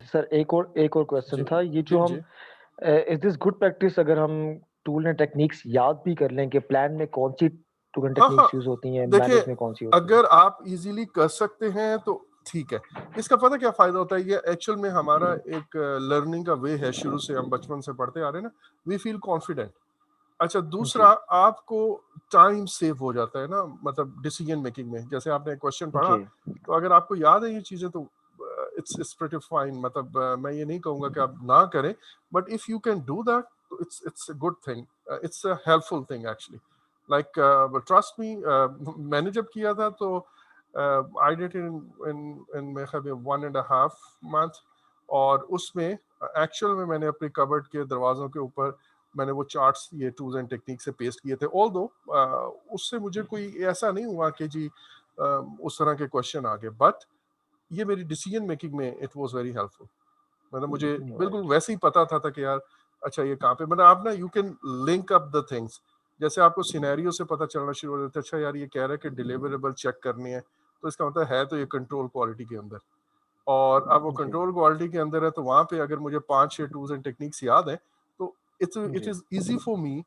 Sir एक और question जी था, ये जी जो हम जी इज दिस गुड प्रैक्टिस अगर हम टूल एंड टेक्निक्स याद भी कर लें कि प्लान में कौन सी टूल एंड हाँ हाँ। टेक्निक्स यूज होती हैं, देखिए, मैनेज में कौन सी होती हैं? अगर आप इजीली कर सकते हैं तो ठीक है। इसका पता क्या फायदा होता है, ये एक्चुअल में हमारा एक लर्निंग का वे है, शुरू से हम बचपन से पढ़ते आ रहे हैं ना, वी फील कॉन्फिडेंट। अच्छा, दूसरा, जी, आपको टाइम सेव हो जाता है ना, मतलब डिसीजन मेकिंग में। जैसे आपने क्वेश्चन पढ़ा, जी, तो अगर आपको याद है ये चीजें तो इट्स प्रीटी फाइन। मतलब मैं ये नहीं कहूंगा कि आप ना करें, but if you can do that तो it's a good thing, it's a helpful thing actually. Like trust me, मैंने जब किया था तो आई डिड इन इन इन मेरे ख्याल में 1.5 मंथ। और उसमें एक्चुअल में मैंने अपनी कबर्ड के दरवाजों के ऊपर मैंने वो चार्ट्स ये टूल्स एंड टेक्निक से पेस्ट किए थे। ऑल दो उससे मुझे कोई ऐसा नहीं हुआ कि जी उस तरह के क्वेश्चन आ गए, बट ये मेरी डिसीजन मेकिंग में इट वाज वेरी हेल्पफुल। मतलब मुझे बिल्कुल राइट, वैसे ही पता था कि यार अच्छा ये कहाँ पे, मतलब आप ना you can link up the things. जैसे आपको सिनेरियो से पता चलना शुरू हो जाता है, अच्छा यार ये कह रहा है कि डिलीवरेबल चेक करनी है, तो इसका मतलब है तो ये कंट्रोल क्वालिटी के अंदर। और अब वो जी, कंट्रोल क्वालिटी के अंदर है, तो वहां पे अगर मुझे 5-6 टूल्स एंड टेक्निक्स याद है, तो इट जी, इज इजी फॉर मी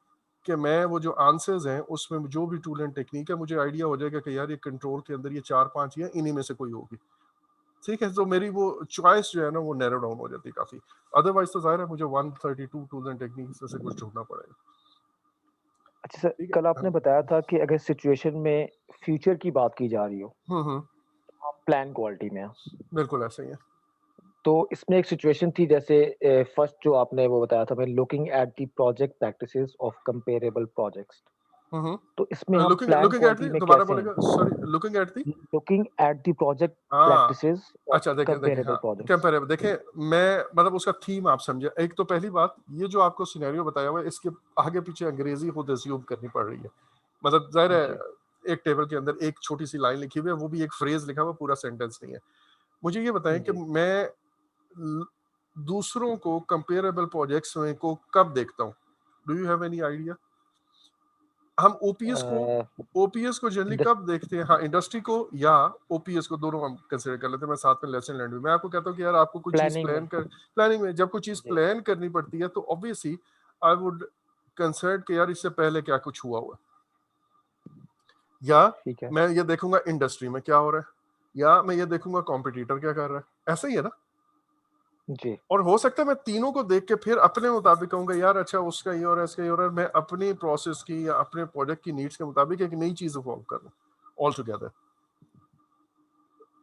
कि मैं वो जो आंसर्स हैं उसमें जो भी टूल एंड टेक्निक है मुझे आइडिया हो जाएगा कि यार ये कंट्रोल के अंदर ये 4-5 ही है, इन्हीं में से कोई होगी। ठीक है, तो मेरी वो चॉइस जो है ना वो नैरो डाउन हो जाती है काफी। अदरवाइज तो जाहिर है मुझे 132 टूल्स एंड टेक्निक्स में से कुछ ढूंढना पड़ेगा। अच्छा सर, ठीक है, कल आपने हाँ। बताया था कि अगर सिचुएशन में फ्यूचर की बात की जा रही हो, हम्म। आप प्लान क्वालिटी में हैं। बिल्कुल ऐसा ही है। तो इसमें एक सिचुएशन थी, जैसे फर्स्ट जो आपने वो बताया था, मैं looking at the project practices of comparable projects. तो इसमें हम looking plan looking at quality the, में दोबारा कैसे बोलेगा, हैं? Sorry, looking at the. Looking at the project हाँ। प्रैक्टिसेस ऑफ अच्छा, देखें देखें, कंपेरेबल हाँ। प्रोजेक्ट्स। कंपेरेबल देखें, मैं मतलब उसका थीम आप समझे। एक तो पहली बात, ये जो आपको सिनेरियो बताया हुआ है इसके आगे पीछे अंग्रेजी खुद अज्यूम करनी पड़ रही है। मतलब जाहिर जी, है एक टेबल के अंदर एक छोटी सी लाइन लिखी हुई है, वो भी एक फ्रेज लिखा हुआ, पूरा सेंटेंस नहीं है। मुझे ये बताएं कि जी, मैं ल- दूसरों को कंपेरेबल प्रोजेक्ट्स में को कब देखता हूँ? Do you have any idea? हम ओपीएस को जनरली इंडस्ट कब देखते हैं? हाँ, इंडस्ट्री को या ओपीएस को, दोनों हम कंसिडर कर लेते हैं। मैं साथ में लेसन लर्न भी, मैं आपको कहता हूँ कि यार आपको कुछ चीज प्लानिंग में। प्लानिंग में जब कोई चीज जी, प्लान करनी पड़ती है तो ऑब्वियसली आई वुड कंसिडर कि यार इससे पहले क्या कुछ हुआ हुआ है। या ठीक है। मैं ये देखूंगा इंडस्ट्री में क्या हो रहा है, या मैं ये देखूंगा कॉम्पिटिटर क्या कर रहा है। ऐसा ही है ना। जी, और हो सकता है मैं तीनों को देख के फिर अपने मुताबिक कहूंगा यार अच्छा उसका ये हो रहा है, इसका ये हो रहा है, मैं अपनी प्रोसेस की या अपने प्रोजेक्ट की नीड्स के मुताबिक एक नई चीज फॉलो कर रहा हूँ ऑल टुगेदर।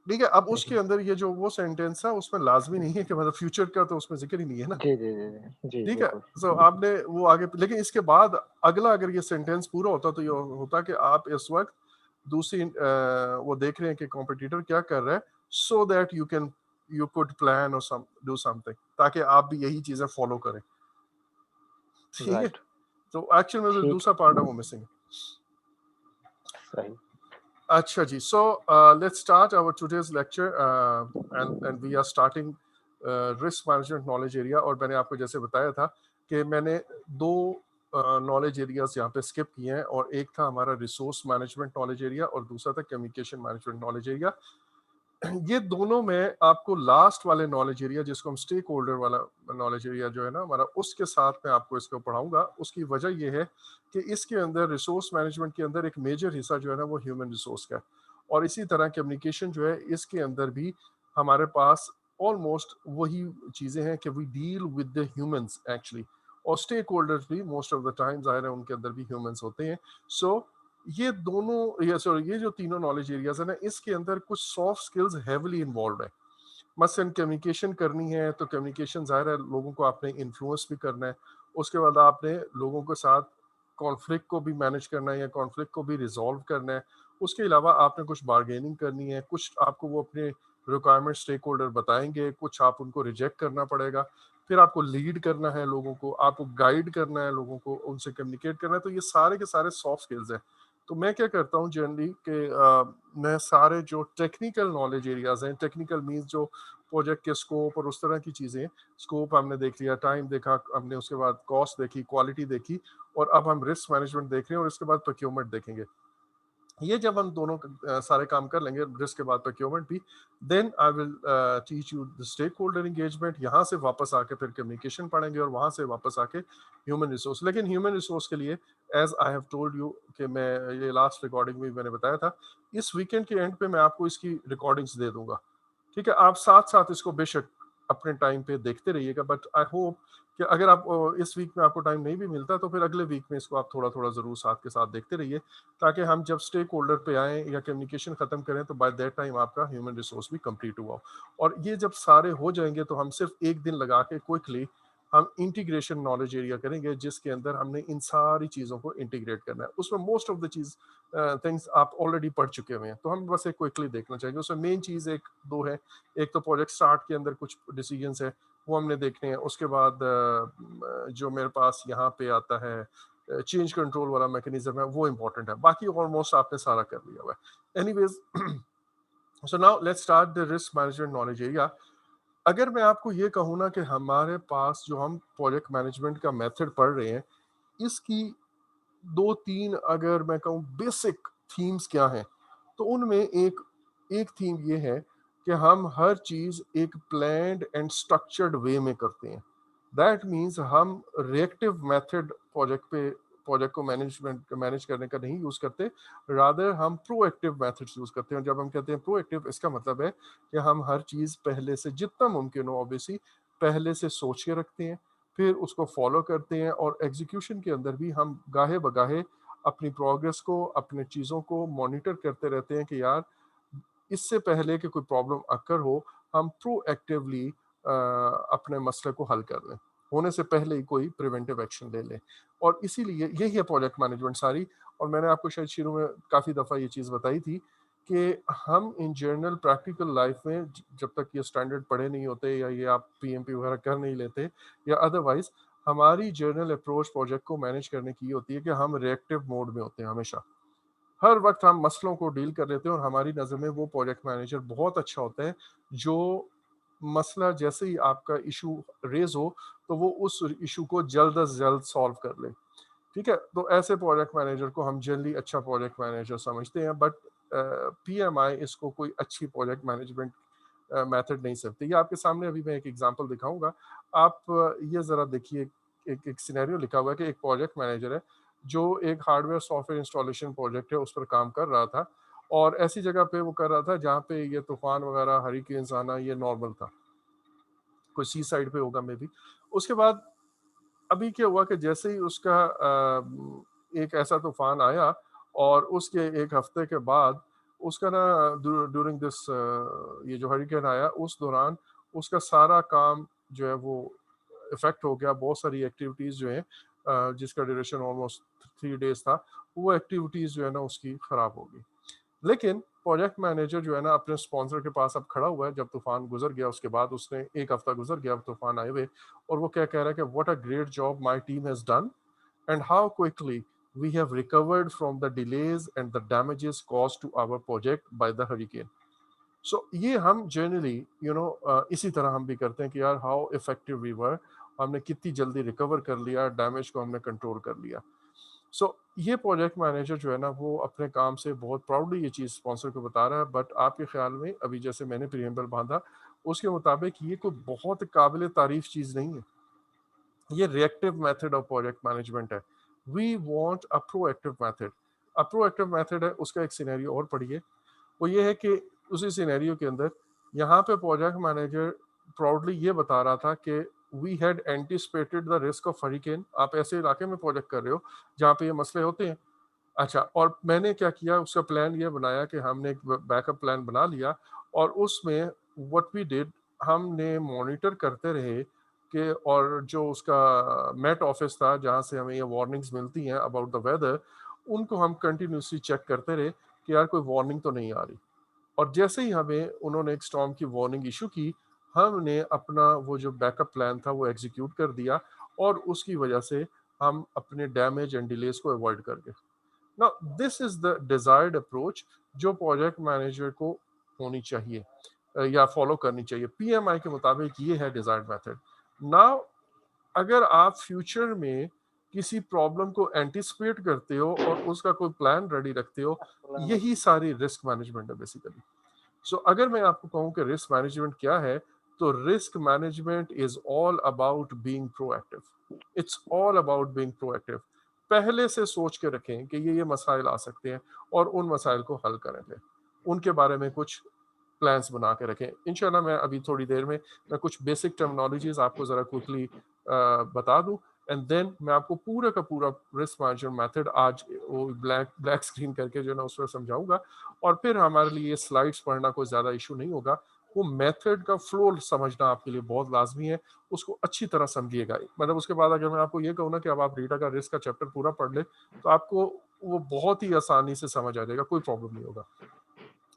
ठीक है, अब उसके सही। अंदर ये जो वो सेंटेंस है उसमें लाजमी नहीं है कि मतलब फ्यूचर का तो उसमें जिक्र ही नहीं है ना। जी, जी, जी, जी, जी, ठीक है, बिल्कुल। सो आपने वो आगे, लेकिन इसके बाद अगला अगर ये सेंटेंस पूरा होता तो ये होता कि आप इस वक्त दूसरी वो देख रहे हैं कि कॉम्पिटिटर क्या कर रहा है, so that you could plan और सम डू समथिंग, ताकि आप भी यही चीजें फॉलो करें। ठीक है, राइट, तो एक्चुअल में जो ठीक, दूसरा पार्ट है वो मिसिंग है। सही। अच्छा जी, so let's start our today's lecture and we are starting risk management knowledge area. और मैंने आपको जैसे बताया था कि मैंने दो नॉलेज एरियाज यहाँ पे स्किप किए हैं, और एक था हमारा रिसोर्स मैनेजमेंट नॉलेज एरिया और दूसरा था कम्युनिकेशन मैनेजमेंट नॉलेज एरिया। ये दोनों में आपको लास्ट वाले नॉलेज एरिया, जिसको हम स्टेक होल्डर वाला नॉलेज एरिया जो है ना हमारा, उसके साथ मैं आपको इसको पढ़ाऊंगा। उसकी वजह यह है कि इसके अंदर रिसोर्स मैनेजमेंट के अंदर एक मेजर हिस्सा जो है ना वो ह्यूमन रिसोर्स का है। और इसी तरह कम्युनिकेशन जो है इसके अंदर भी हमारे पास ऑलमोस्ट वही चीज़ें हैं कि we deal with the humans actually. और स्टेक होल्डर्स भी मोस्ट ऑफ द टाइम ज़ाहिर है उनके अंदर भी ह्यूमंस होते हैं। सो ये दोनों, ये जो तीनों नॉलेज एरियाज है ना, इसके अंदर कुछ सॉफ्ट स्किल्स हेवली इन्वॉल्व है। मसलन कम्युनिकेशन करनी है तो कम्युनिकेशन ज़ाहिर है लोगों को आपने इन्फ्लुएंस भी करना है। उसके बाद आपने लोगों के साथ कॉन्फ्लिक्ट को भी मैनेज करना है या कॉन्फ्लिक्ट को भी रिजॉल्व करना है। उसके अलावा आपने कुछ बार्गेनिंग करनी है, कुछ आपको वो अपने रिक्वायरमेंट स्टेक होल्डर बताएंगे, कुछ आप उनको रिजेक्ट करना पड़ेगा। फिर आपको लीड करना है लोगों को, आपको गाइड करना है लोगों को, उनसे कम्युनिकेट करना है। तो ये सारे के सारे सॉफ्ट स्किल्स हैं। तो मैं क्या करता हूँ जनरली कि मैं सारे जो टेक्निकल नॉलेज एरियाज हैं, टेक्निकल मीन्स जो प्रोजेक्ट के स्कोप और उस तरह की चीज़ें, स्कोप हमने देख लिया, टाइम देखा हमने, उसके बाद कॉस्ट देखी, क्वालिटी देखी, और अब हम रिस्क मैनेजमेंट देख रहे हैं और इसके बाद प्रोक्योरमेंट देखेंगे। ये जब हम दोनों सारे काम कर लेंगे, रिस्क के बाद प्रोक्योरमेंट भी, then I will teach you the stakeholder engagement. यहाँ से वापस आके फिर कम्युनिकेशन पढ़ेंगे, और वहाँ से वापस आके ह्यूमन रिसोर्स। लेकिन ह्यूमन रिसोर्स के लिए, as I have told you, कि मैं ये लास्ट रिकॉर्डिंग में मैंने बताया था, इस वीकेंड के एंड पे मैं आपको इसकी रिकॉर्डिंग्स दे दूंगा। ठीक है, आप साथ साथ इसको बेशक अपने टाइम पे देखते रहिएगा, बट आई होप कि अगर आप इस वीक में आपको टाइम नहीं भी मिलता, तो फिर अगले वीक में इसको आप थोड़ा थोड़ा जरूर साथ के साथ देखते रहिए, ताकि हम जब स्टेक होल्डर पे आए या कम्युनिकेशन खत्म करें, तो बाय दैट टाइम आपका ह्यूमन रिसोर्स भी कंप्लीट हुआ हो। और ये जब सारे हो जाएंगे, तो हम सिर्फ एक दिन लगा के क्विकली हम इंटीग्रेशन नॉलेज एरिया करेंगे, जिसके अंदर हमने इन सारी चीज़ों को इंटीग्रेट करना है। उसमें most of the cheese things आप ऑलरेडी पढ़ चुके हुए हैं, तो हम बस एक क्विकली देखना चाहेंगे। उसमें मेन चीज़ एक दो है। एक तो प्रोजेक्ट स्टार्ट के अंदर कुछ डिसीजंस है, वो हमने देखने हैं। उसके बाद जो मेरे पास यहाँ पे आता है चेंज कंट्रोल वाला मैकेनिज्म है, वो इंपॉर्टेंट है। बाकी ऑलमोस्ट आपने सारा कर लिया हुआ है। Anyways, so now let's start the risk management knowledge area. अगर मैं आपको ये कहूँ ना कि हमारे पास जो हम प्रोजेक्ट मैनेजमेंट का मेथड पढ़ रहे हैं, इसकी दो तीन अगर मैं कहूँ बेसिक थीम्स क्या हैं, तो उनमें एक एक थीम ये है कि हम हर चीज़ एक प्लान्ड एंड स्ट्रक्चर्ड वे में करते हैं। दैट मीन्स हम रिएक्टिव मेथड प्रोजेक्ट को मैनेज करने का नहीं यूज़ करते, रादर हम प्रोएक्टिव मेथड्स यूज़ करते हैं। जब हम कहते हैं प्रोएक्टिव, इसका मतलब है कि हम हर चीज़ पहले से जितना मुमकिन हो ऑब्वियसली पहले से सोच के रखते हैं, फिर उसको फॉलो करते हैं, और एग्जीक्यूशन के अंदर भी हम गाहे बगाहे अपनी प्रोग्रेस को, अपने चीज़ों को मॉनिटर करते रहते हैं कि यार इससे पहले कि कोई प्रॉब्लम अकर हो, हम प्रोएक्टिवली अपने मसले को हल कर लें, होने से पहले ही कोई प्रिवेंटिव एक्शन ले लें। और इसीलिए यही है प्रोजेक्ट मैनेजमेंट सारी। और मैंने आपको शायद शुरू में काफ़ी दफ़ा ये चीज़ बताई थी कि हम इन जनरल प्रैक्टिकल लाइफ में जब तक ये स्टैंडर्ड पढ़े नहीं होते, या ये आप पीएमपी वगैरह कर नहीं लेते, या अदरवाइज हमारी जर्नल अप्रोच प्रोजेक्ट को मैनेज करने की होती है कि हम रिएक्टिव मोड में होते हैं हमेशा। हर वक्त हम मसलों को डील कर लेते हैं, और हमारी नज़र में वो प्रोजेक्ट मैनेजर बहुत अच्छा होता है जो मसला जैसे ही आपका इशू रेज हो, तो वो उस इशू को जल्द अज जल्द सॉल्व कर ले। ठीक है, तो ऐसे प्रोजेक्ट मैनेजर को हम जनरली अच्छा प्रोजेक्ट मैनेजर समझते हैं। बट पीएमआई इसको कोई अच्छी प्रोजेक्ट मैनेजमेंट मेथड नहीं सकती। ये आपके सामने अभी मैं एक एग्जांपल दिखाऊंगा। आप ये ज़रा देखिए, एक सिनेरियो लिखा हुआ है कि एक प्रोजेक्ट मैनेजर है जो एक हार्डवेयर सॉफ्टवेयर इंस्टॉलेशन प्रोजेक्ट है उस पर काम कर रहा था, और ऐसी जगह पे वो कर रहा था जहाँ पे ये तूफान वगैरह हरिकेन्स आना ये नॉर्मल था। कोई सी साइड पे होगा मे बी। उसके बाद अभी क्या हुआ कि जैसे ही उसका एक ऐसा तूफान आया, और उसके एक हफ्ते के बाद उसका ना ड्यूरिंग दिस ये जो हरिकेन आया, उस दौरान उसका सारा काम जो है वो इफेक्ट हो गया। बहुत सारी एक्टिविटीज़ जो है जिसका ड्यूरेशन ऑलमोस्ट 3 डेज था, वो एक्टिविटीज़ जो है ना उसकी ख़राब हो गई। लेकिन प्रोजेक्ट मैनेजर जो है ना अपने स्पॉन्सर के पास अब खड़ा हुआ है। जब तूफान गुजर गया, उसके बाद उसने एक हफ्ता गुजर गया तूफान आए हुए, और वो क्या कह रहा है कि what a great job my team has done, and how quickly we have recovered from the delays and the damages caused to our project by the hurricane. So ये हम जनरली इसी तरह हम भी करते हैं कि यार हाउ इफेक्टिव वी वर, हमने कितनी जल्दी रिकवर कर लिया, डैमेज को हमने कंट्रोल कर लिया। सो ये प्रोजेक्ट मैनेजर जो है ना वो अपने काम से बहुत प्राउडली ये चीज़ स्पॉन्सर को बता रहा है। बट आपके ख्याल में अभी जैसे मैंने प्रियम्बल बांधा, उसके मुताबिक ये कोई बहुत काबिल तारीफ चीज़ नहीं है। ये reactive method of project management है। We want a proactive method. A proactive method है, उसका एक सिनेरियो और पढ़िए। वो ये है कि उसी सिनेरियो के अंदर यहाँ पे प्रोजेक्ट मैनेजर प्राउडली ये बता रहा था कि we had anticipated the risk of hurricane. आप ऐसे इलाके में प्रोजेक्ट कर रहे हो जहाँ पे ये मसले होते हैं। अच्छा, और मैंने क्या किया, उसका प्लान ये बनाया कि हमने एक बैकअप प्लान बना लिया, और उसमें व्हाट वी डिड, हमने मॉनिटर करते रहे कि, और जो उसका मेट ऑफिस था जहाँ से हमें ये वार्निंग्स मिलती हैं अबाउट द वेदर, उनको हम कंटिन्यूसली चेक करते रहे कि यार कोई वार्निंग तो नहीं आ रही। और जैसे ही हमें उन्होंने एक स्टॉर्म की वार्निंग इशू की, हमने अपना वो जो बैकअप प्लान था वो एग्जीक्यूट कर दिया, और उसकी वजह से हम अपने डैमेज एंड डिलेस को अवॉइड कर गए। Now, this is the desired approach जो प्रोजेक्ट मैनेजर को होनी चाहिए या फॉलो करनी चाहिए। पीएमआई के मुताबिक ये है डिजायर्ड मेथड। नाउ अगर आप फ्यूचर में किसी प्रॉब्लम को एंटिसिपेट करते हो और उसका कोई प्लान रेडी रखते हो, यही सारी रिस्क मैनेजमेंट है बेसिकली। सो अगर मैं आपको कहूं कि रिस्क मैनेजमेंट क्या है, तो risk management is all about being proactive. It's all about being proactive. पहले से सोच के रखें कि ये मसाइल आ सकते हैं और उन मसाइल को हल करेंगे, उनके बारे में कुछ प्लान्स बना के रखें। इंशाल्लाह मैं अभी थोड़ी देर में मैं कुछ बेसिक टर्मिनोलॉजीज आपको ज़रा क्विकली बता दूं, एंड देन मैं आपको पूरा का पूरा रिस्क मैनेजमेंट मेथड आज वो ब्लैक ब्लैक स्क्रीन करके जो है ना उस पर समझाऊंगा, और फिर हमारे लिए ये स्लाइड्स पढ़ना कोई ज़्यादा इशू नहीं होगा। वो मेथड का फ्लो समझना आपके लिए बहुत लाजमी है, उसको अच्छी तरह समझिएगा। मतलब उसके बाद अगर मैं आपको ये कहूँ ना कि अब आप रीटा का रिस्क का चैप्टर पूरा पढ़ ले, तो आपको वो बहुत ही आसानी से समझ आ जाएगा, कोई प्रॉब्लम नहीं होगा।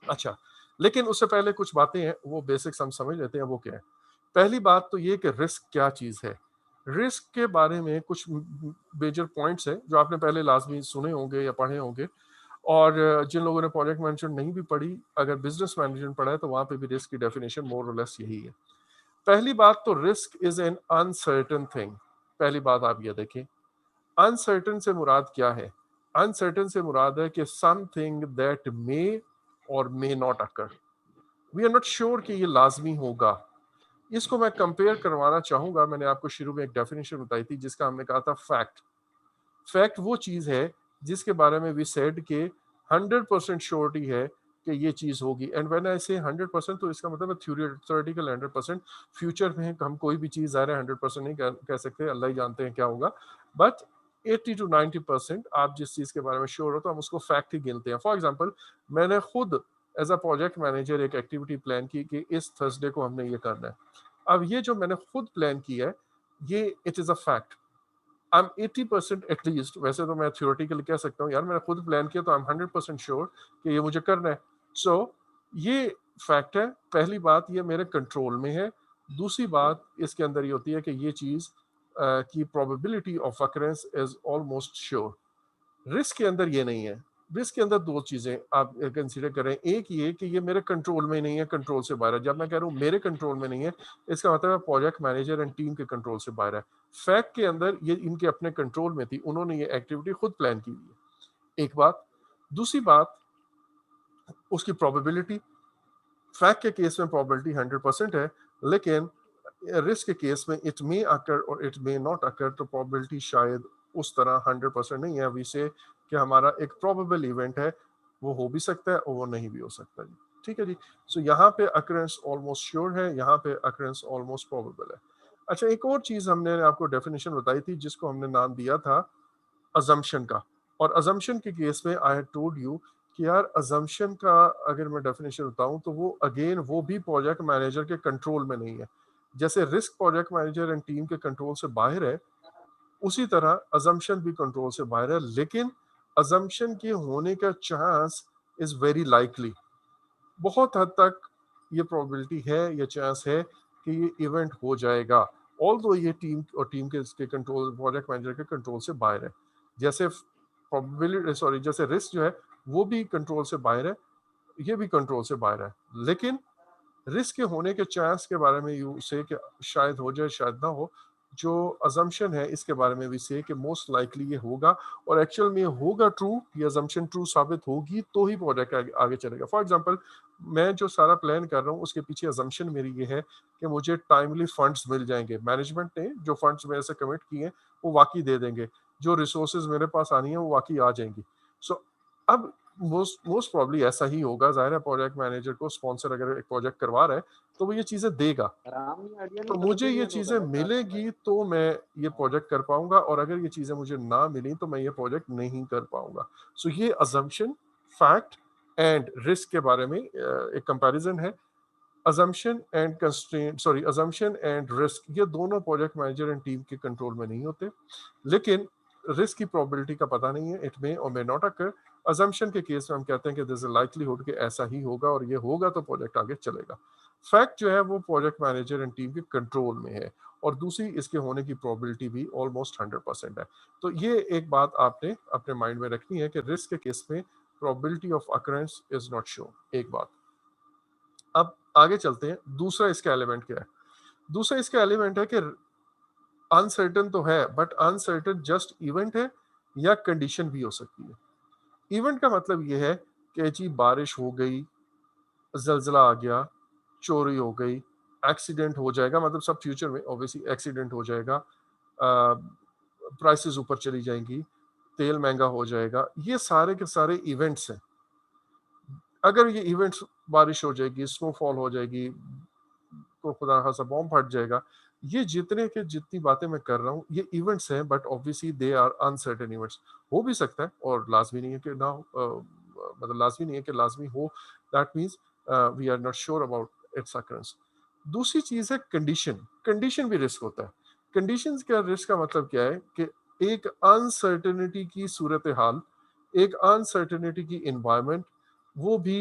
अच्छा, लेकिन उससे पहले कुछ बातें हैं, वो बेसिक्स हम समझ लेते हैं। वो क्या है? पहली बात तो ये कि रिस्क क्या चीज़ है। रिस्क के बारे में कुछ मेजर पॉइंट्स हैं जो आपने पहले लाजमी सुने होंगे या पढ़े होंगे, और जिन लोगों ने प्रोजेक्ट मैनेजमेंट नहीं भी पढ़ी, अगर बिजनेस मैनेजमेंट पढ़ा है तो वहां पे भी रिस्क की डेफिनेशन मोर और लेस यही है। पहली बात तो risk is an uncertain thing. पहली बात आप ये देखें, अनसर्टेन से मुराद क्या है? अनसर्टेन से मुराद है कि समथिंग दैट मे और may not occur. We are not sure कि ये लाजमी होगा। इसको मैं कंपेयर करवाना चाहूंगा। मैंने आपको शुरू में एक डेफिनेशन बताई थी जिसका हमने कहा था फैक्ट। फैक्ट वो चीज है जिसके बारे में वी सेड के 100% श्योरिटी है कि ये चीज होगी। एंड व्हेन आई से 100%, तो इसका मतलब थ्योरेटिकल 100%। फ्यूचर में हम कोई भी चीज आ रहा है 100% नहीं कह सकते, अल्लाह ही जानते हैं क्या होगा। बट 80 to 90% आप जिस चीज के बारे में श्योर हो तो हम उसको फैक्ट ही गिनते हैं। फॉर एग्जाम्पल, मैंने खुद एज अ प्रोजेक्ट मैनेजर एक एक्टिविटी प्लान की कि इस थर्सडे को हमने ये करना है। अब ये जो मैंने खुद प्लान किया है, ये it is a fact. I am 80% at least. वैसे तो मैं थ्योरेटिकली कह सकता हूँ यार मैंने खुद प्लान किया तो आई एम 100% श्योर कि ये मुझे करना है। सो ये फैक्ट है। पहली बात, ये मेरे कंट्रोल में है। दूसरी बात इसके अंदर ये होती है कि ये चीज की probability of occurrence is almost sure. Risk के अंदर ये नहीं है। रिस्क के अंदर दो चीजें आप कंसीडर करें। एक ये कि ये मेरे कंट्रोल में नहीं है, कंट्रोल से बाहर है। जब मैं कह रहा हूँ मेरे कंट्रोल में नहीं है, इसका मतलब है प्रोजेक्ट मैनेजर एंड टीम के कंट्रोल से बाहर है। फैक्ट के अंदर ये इनके अपने कंट्रोल में थी, उन्होंने ये एक्टिविटी खुद प्लान की हुई है। एक बात। दूसरी बात, उसकी प्रोबेबिलिटी। फैक्ट के केस में प्रोबेबिलिटी 100% है, लेकिन रिस्क के केस में इट मे अकर और इट मे नॉट अकर, तो प्रोबेबिलिटी शायद उस तरह 100% नहीं है। अभी से कि हमारा एक प्रोबेबल इवेंट है, वो हो भी सकता है और वो नहीं भी हो सकता जी। ठीक है जी। सो यहाँ पे अकरेंस ऑलमोस्ट श्योर है, यहाँ पे अकरेंस ऑलमोस्ट प्रोबेबल है। अच्छा, एक और चीज हमने आपको डेफिनेशन बताई थी जिसको हमने नाम दिया था अजम्पशन का। और अजम्पशन के केस में आई हैड टोल्ड यू कि यार अजम्पशन का अगर मैं डेफिनेशन बताऊं तो वो अगेन वो भी प्रोजेक्ट मैनेजर के कंट्रोल में नहीं है। जैसे risk project manager and team के कंट्रोल से बाहर है, उसी तरह अजम्पशन भी कंट्रोल से बाहर है। लेकिन अजम्पशन के होने का चांस इज वेरी लाइकली। बहुत हद तक ये प्रोबेबिलिटी है, ये चांस है कि ये इवेंट हो जाएगा, ऑल्दो ये टीम और टीम के कंट्रोल, प्रोजेक्ट मैनेजर के कंट्रोल से बाहर है। जैसे प्रोबेबिलिटी सॉरी जैसे रिस्क जो है वो भी कंट्रोल से बाहर है, ये भी कंट्रोल से बाहर है। लेकिन रिस्क के होने के चांस के बारे में यू से कि शायद हो जाए शायद ना हो। जो अजम्पशन है इसके बारे में भी से कि मोस्ट लाइकली ये होगा, और एक्चुअल में ये होगा ट्रू, ये अजम्पशन ट्रू साबित होगी तो ही प्रोजेक्ट आगे चलेगा। फॉर एग्जांपल, मैं जो सारा प्लान कर रहा हूँ उसके पीछे अजम्पशन मेरी ये है कि मुझे टाइमली फंड्स मिल जाएंगे। मैनेजमेंट ने जो फंड्स मेरे से कमिट किए हैं वो वाकई दे देंगे, जो रिसोर्सेज मेरे पास आनी है वो वाकई आ जाएंगी। सो अब मोस्ट प्रॉब्ली ऐसा ही होगा। जाहिर है प्रोजेक्ट मैनेजर को स्पॉन्सर अगर एक प्रोजेक्ट करवा रहा है तो वो ये चीजें देगा, तो मुझे ये चीजें मिलेगी तो मैं ये प्रोजेक्ट कर पाऊंगा, और अगर ये चीजें मुझे ना मिली तो मैं ये प्रोजेक्ट नहीं कर पाऊंगा। सो ये अजम्पशन, फैक्ट एंड रिस्क के बारे में एक कंपैरिजन है। Assumption and constraint sorry assumption and risk, ये दोनों प्रोजेक्ट मैनेजर एंड टीम के कंट्रोल में नहीं होते। लेकिन रिस्क की प्रोबेबिलिटी का पता नहीं है, इट मे और मे नॉट अकर। अजम्पशन के केस में हम कहते हैं कि दिस लाइकलीहुड कि ऐसा ही होगा और ये होगा तो प्रोजेक्ट आगे चलेगा। फैक्ट जो है वो प्रोजेक्ट मैनेजर एंड टीम के कंट्रोल में है, और दूसरी इसके होने की प्रोबेबिलिटी भी ऑलमोस्ट 100% है। तो ये एक बात आपने अपने माइंड में रखनी है कि रिस्क के केस में probability of occurrence is not sure. एक बात। अब आगे चलते हैं, दूसरा इसका एलिमेंट क्या है? दूसरा इसका एलिमेंट है कि अनसर्टन तो है, बट अनसर्टन जस्ट इवेंट है या कंडीशन भी हो सकती है। इवेंट का मतलब ये है कि जी बारिश हो गई, जलजला आ गया, चोरी हो गई, एक्सीडेंट हो जाएगा, मतलब सब फ्यूचर में ऑब्वियसली एक्सीडेंट हो जाएगा, प्राइसेस ऊपर चली जाएंगी, तेल महंगा हो जाएगा, ये सारे के सारे इवेंट्स हैं। अगर ये इवेंट्स, बारिश हो जाएगी, स्नोफॉल हो जाएगी, तो खुदा खासा बॉम्ब फट जाएगा, ये जितने के जितनी बातें मैं कर रहा हूँ ये इवेंट्स हैं, but obviously they are uncertain events. हो भी सकता है और लाजमी नहीं है कि ना हो, मतलब लाजमी नहीं है कि लाजमी हो, that means we are not sure about its occurrence. दूसरी चीज है कंडीशन। कंडीशन भी रिस्क होता है। कंडीशंस का रिस्क का मतलब क्या है कि एक अनसर्टेनिटी की सूरत हाल, एक अनसर्टेनिटी की इन्वायरमेंट, वो भी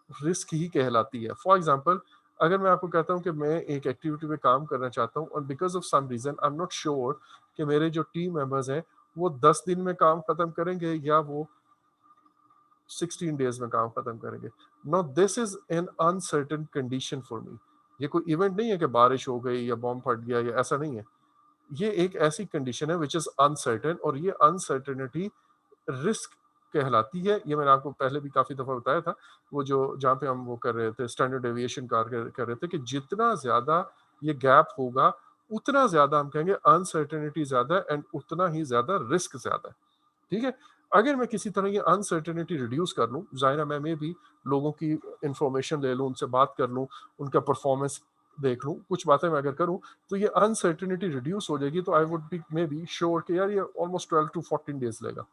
रिस्क ही कहलाती है। फॉर एग्जाम्पल, अगर मैं आपको कहता हूँ कि मैं एक एक्टिविटी पे काम करना चाहता हूँ और because of some reason I am not sure कि मेरे जो टीम मेंबर्स हैं वो 10 दिन में काम खत्म करेंगे या वो 16 डेज में काम खत्म करेंगे। No, this is an uncertain condition for me. ये कोई इवेंट नहीं है कि बारिश हो गई या बॉम्ब फट गया या ऐसा नहीं है। ये एक ऐसी कंडीशन है विच इज अनसर्टेन, और ये अनसर्टेनिटी रिस्क कहलाती है। ये मैंने आपको पहले भी काफी दफा बताया था, वो जो जहाँ पे हम वो कर रहे थे स्टैंडर्ड एविएशन कर रहे थे, कि जितना ज्यादा ये गैप होगा उतना ज्यादा हम कहेंगे अनसर्टेनिटी ज्यादा है एंड उतना ही ज्यादा रिस्क ज्यादा है। ठीक है। अगर मैं किसी तरह ये अनसर्टेनिटी रिड्यूस कर लूँ, जाहिर है मैं भी लोगों की इंफॉर्मेशन ले लूँ, उनसे बात कर लूँ, उनका परफॉर्मेंस देख लूँ, कुछ बातें मैं अगर करूँ तो ये अनसर्टेनिटी रिड्यूस हो जाएगी। तो I would be may be sure कि यार ये ऑलमोस्ट 12 to 14 डेज लेगा।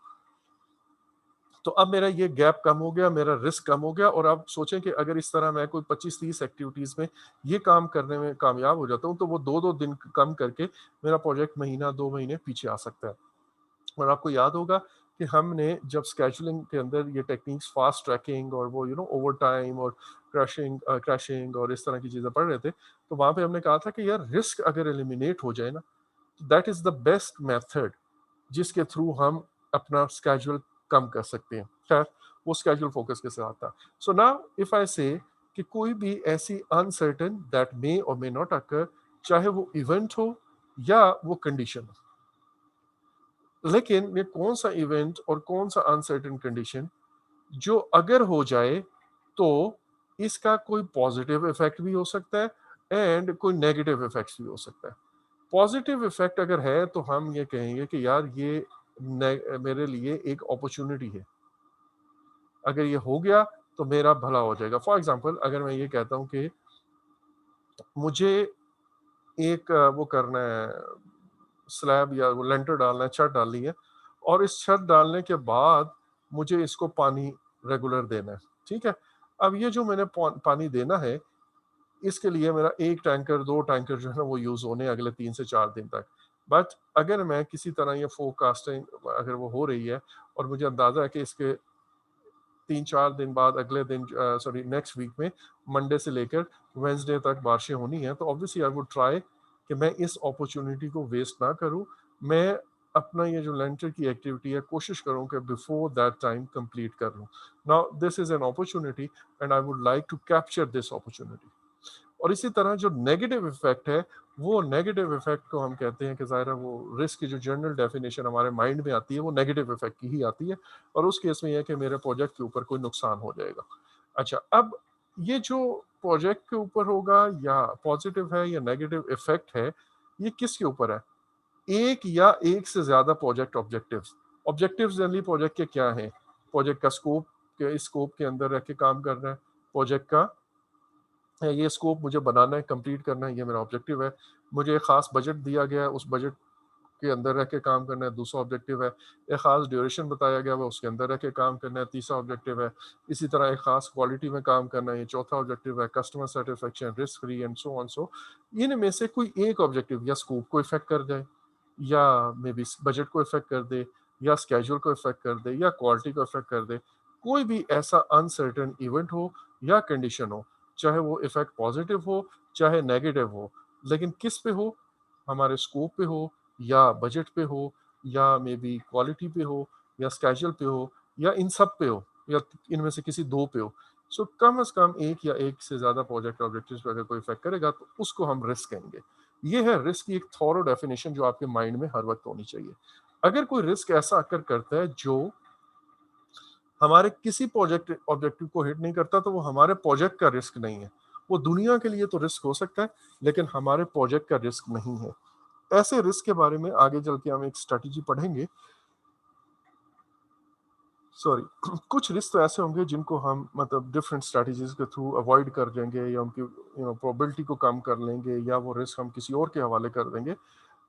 तो अब मेरा ये गैप कम हो गया, मेरा रिस्क कम हो गया। और अब सोचें कि अगर इस तरह मैं कोई 25-30 एक्टिविटीज में ये काम करने में कामयाब हो जाता हूँ तो वो 2-2 दिन कम करके मेरा प्रोजेक्ट महीना 2 महीने पीछे आ सकता है। और आपको याद होगा कि हमने जब स्केजुलिंग के अंदर ये टेक्निक्स, फास्ट ट्रैकिंग और वो ओवर टाइम और क्रैशिंग और इस तरह की चीजें पढ़ रहे थे, तो वहां पे हमने कहा था कि यार रिस्क अगर एलिमिनेट हो जाए ना, तो that is the best method जिसके थ्रू हम अपना स्केजुअल कम कर सकते हैं। खैर, वो स्केजुअल फोकस के साथ था। सो नाउ इफ आई से कि कोई भी ऐसी अनसर्टेन दैट मे और मे नॉट अकर, चाहे वो इवेंट हो या वो कंडीशन हो, लेकिन ये कौन सा इवेंट और कौन सा अनसर्टेन कंडीशन जो अगर हो जाए तो इसका कोई पॉजिटिव इफेक्ट भी हो सकता है एंड कोई नेगेटिव इफेक्ट्स भी हो सकता है। पॉजिटिव इफेक्ट अगर है तो हम ये कहेंगे कि यार ये मेरे लिए एक अपॉर्चुनिटी है, अगर ये हो गया तो मेरा भला हो जाएगा। फॉर एग्जांपल, अगर मैं ये कहता हूँ कि मुझे एक वो करना है, स्लैब या वो लेंटर डालना है, छत डालनी है, और इस छत डालने के बाद मुझे इसको पानी रेगुलर देना है। ठीक है। अब ये जो मैंने पानी देना है, इसके लिए मेरा 1 टैंकर 2 टैंकर जो है ना वो यूज होने अगले 3 से 4 दिन तक। बट अगर मैं किसी तरह ये फोरकास्टिंग अगर वो हो रही है और मुझे अंदाजा है कि इसके 3-4 दिन बाद, अगले दिन, सॉरी नेक्स्ट वीक में, मंडे से लेकर वेंसडे तक बारिशें होनी है, तो ऑब्वियसली आई वुड ट्राई कि मैं इस अपॉर्चुनिटी को वेस्ट ना करूं। मैं अपना ये जो लेंटर की एक्टिविटी है कोशिश करूं कि बिफोर दैट टाइम कंप्लीट कर लूं। Now this is an opportunity and I would like to capture this opportunity. और इसी तरह जो नेगेटिव इफेक्ट है, वो नेगेटिव इफेक्ट को हम कहते हैं कि ज़ाहिर है वो रिस्क की जो जनरल डेफिनेशन हमारे माइंड में आती है वो नेगेटिव इफेक्ट की ही आती है। और उस केस में यह है कि मेरे प्रोजेक्ट के ऊपर कोई नुकसान हो जाएगा। अच्छा, अब ये जो प्रोजेक्ट के ऊपर होगा या पॉजिटिव है या नेगेटिव इफेक्ट है, ये किसके ऊपर है? एक या एक से ज्यादा project objectives. Objectives generally project के क्या हैं? प्रोजेक्ट का स्कोप, के इस स्कोप के अंदर रह के काम करना है। प्रोजेक्ट का ये स्कोप मुझे बनाना है, कंप्लीट करना है, ये मेरा ऑब्जेक्टिव है। मुझे एक खास बजट दिया गया है, उस बजट के अंदर रह के काम करना है, दूसरा ऑब्जेक्टिव है। एक खास ड्यूरेशन बताया गया है, उसके अंदर रह के काम करना है, तीसरा ऑब्जेक्टिव है। इसी तरह एक खास क्वालिटी में काम करना है, ये चौथा ऑब्जेक्टिव है। Customer satisfaction, risk free and so on. So इनमें से कोई एक ऑब्जेक्टिव या स्कोप को इफेक्ट कर जाए, या मे बी बजट को इफेक्ट कर दे, या स्केड्यूल को इफेक्ट कर दे, या क्वालिटी को इफेक्ट कर दे। कोई भी ऐसा अनसर्टेन इवेंट हो या कंडीशन हो, चाहे वो इफेक्ट पॉजिटिव हो चाहे नेगेटिव हो, लेकिन किस पे हो? हमारे स्कोप पे हो, या बजट पे हो, या मे बी क्वालिटी पे हो, या स्केड्यूल पे हो, या इन सब पे हो, या इनमें से किसी दो पे हो। कम से कम एक या एक से ज्यादा प्रोजेक्ट ऑब्जेक्टिव्स पे अगर कोई इफेक्ट करेगा तो उसको हम रिस्क कहेंगे। ये है रिस्क की एक थॉरो डेफिनेशन जो आपके माइंड में हर वक्त होनी चाहिए। अगर कोई रिस्क ऐसा आकर करता है जो हमारे किसी प्रोजेक्ट ऑब्जेक्टिव को हिट नहीं करता, तो वो हमारे प्रोजेक्ट का रिस्क नहीं है। वो दुनिया के लिए तो रिस्क हो सकता है, लेकिन हमारे प्रोजेक्ट का रिस्क नहीं है। ऐसे रिस्क के बारे में आगे चल के हम एक स्ट्रेटेजी पढ़ेंगे। सॉरी कुछ रिस्क तो ऐसे होंगे जिनको हम मतलब डिफरेंट स्ट्रेटजीज के थ्रू अवॉइड कर देंगे, या उनकी प्रोबेबिलिटी को कम कर लेंगे, या वो रिस्क हम किसी और के हवाले कर देंगे।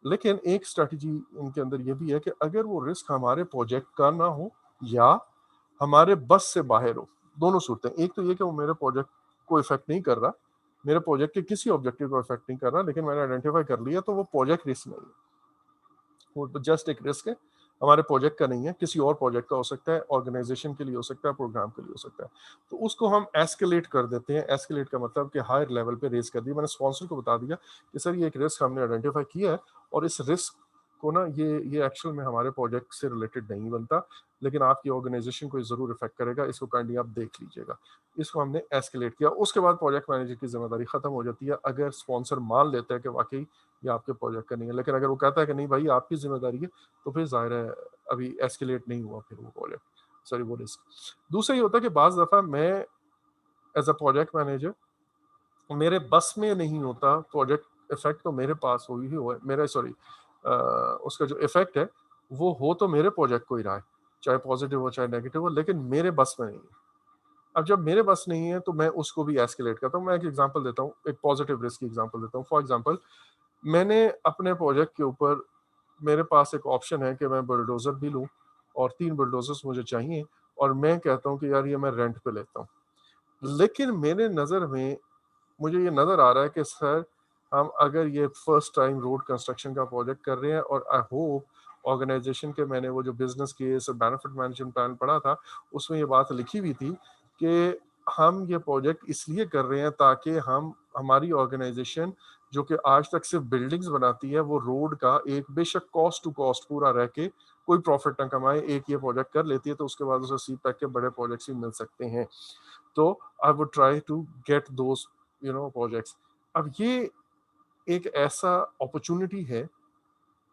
लेकिन एक स्ट्रेटजी इनके अंदर ये भी है कि अगर वो रिस्क हमारे प्रोजेक्ट का ना हो या हमारे बस से बाहर हो, दोनों सूरतें। एक तो ये कि वो मेरे प्रोजेक्ट को इफेक्ट नहीं कर रहा, मेरे प्रोजेक्ट के किसी ऑब्जेक्टिव को इफेक्ट नहीं कर रहा, लेकिन मैंने आइडेंटिफाई कर लिया, तो वो प्रोजेक्ट रिस्क नहीं है, वो तो जस्ट एक रिस्क है, हमारे प्रोजेक्ट का नहीं है, किसी और प्रोजेक्ट का हो सकता है, ऑर्गेनाइजेशन के लिए हो सकता है, प्रोग्राम के लिए हो सकता है। तो उसको हम एस्केलेट कर देते हैं। एस्केलेट का मतलब कि हायर लेवल पे रेज कर दिया। मैंने स्पॉन्सर को बता दिया कि सर ये एक रिस्क हमने आइडेंटिफाई किया है, और इस रिस्क को ना ये एक्चुअल में हमारे प्रोजेक्ट से रिलेटेड नहीं बनता, लेकिन आपकी ऑर्गेनाइजेशन को जरूर इफेक्ट करेगा, इसको काइंडली आप देख लीजिएगा। इसको हमने एस्केलेट किया। उसके बाद प्रोजेक्ट मैनेजर की जिम्मेदारी खत्म हो जाती है, अगर स्पॉन्सर मान लेता है कि वाकई ये आपके प्रोजेक्ट का नहीं है। लेकिन अगर वो कहता है कि नहीं भाई आपकी जिम्मेदारी है, तो फिर जाहिर है अभी एस्केलेट नहीं हुआ फिर वो प्रोजेक्ट, सॉरी वो रिस्क। दूसरा ये होता है कि बाज दफा मैं एज अ प्रोजेक्ट मैनेजर मेरे बस में नहीं होता प्रोजेक्ट इफेक्ट, तो मेरे पास हो ही हुआ है मेरा, सॉरी उसका जो इफेक्ट है वो हो तो मेरे प्रोजेक्ट को ही रहा है, चाहे पॉजिटिव हो चाहे नेगेटिव हो, लेकिन मेरे बस में नहीं है। अब जब मेरे बस नहीं है तो मैं उसको भी एस्केलेट करता हूँ। मैं एक एग्जांपल देता हूँ, एक पॉजिटिव रिस्क की एग्जांपल देता हूँ। फॉर एग्जांपल, मैंने अपने प्रोजेक्ट के ऊपर, मेरे पास एक ऑप्शन है कि मैं बुलडोजर भी लूँ, और 3 बुलडोजर्स मुझे चाहिए, और मैं कहता हूँ कि यार ये मैं रेंट पे लेता हूँ। लेकिन मेरे नज़र में मुझे ये नज़र आ रहा है कि सर हम अगर ये फर्स्ट टाइम रोड कंस्ट्रक्शन का प्रोजेक्ट कर रहे हैं, और आई होप ऑर्गेनाइजेशन के मैंने वो जो business case benefit management plan पढ़ा था, उसमें ये बात लिखी हुई थी कि हम ये प्रोजेक्ट इसलिए कर रहे हैं ताकि हम हमारी ऑर्गेनाइजेशन जो कि आज तक सिर्फ बिल्डिंग्स बनाती है, वो रोड का एक बेशक कॉस्ट टू कॉस्ट पूरा रह के कोई प्रॉफिट ना कमाए, एक ये प्रोजेक्ट कर लेती है, तो उसके बाद उसे सी पैक के बड़े प्रोजेक्ट्स भी मिल सकते हैं। तो I would try to get those projects. अब ये एक ऐसा अपॉर्चुनिटी है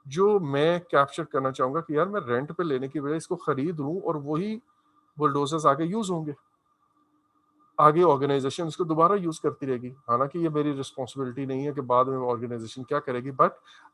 जो मैं कैप्चर करना चाहूंगा कि यार मैं रेंट पे लेने की बजाय इसको खरीद लूं, और वही बुलडोजर्स आगे यूज होंगे, आगे ऑर्गेनाइजेशन इसको दोबारा यूज करती रहेगी। हालांकि ये मेरी रिस्पॉन्सिबिलिटी नहीं है कि बाद में ऑर्गेनाइजेशन क्या करेगी, but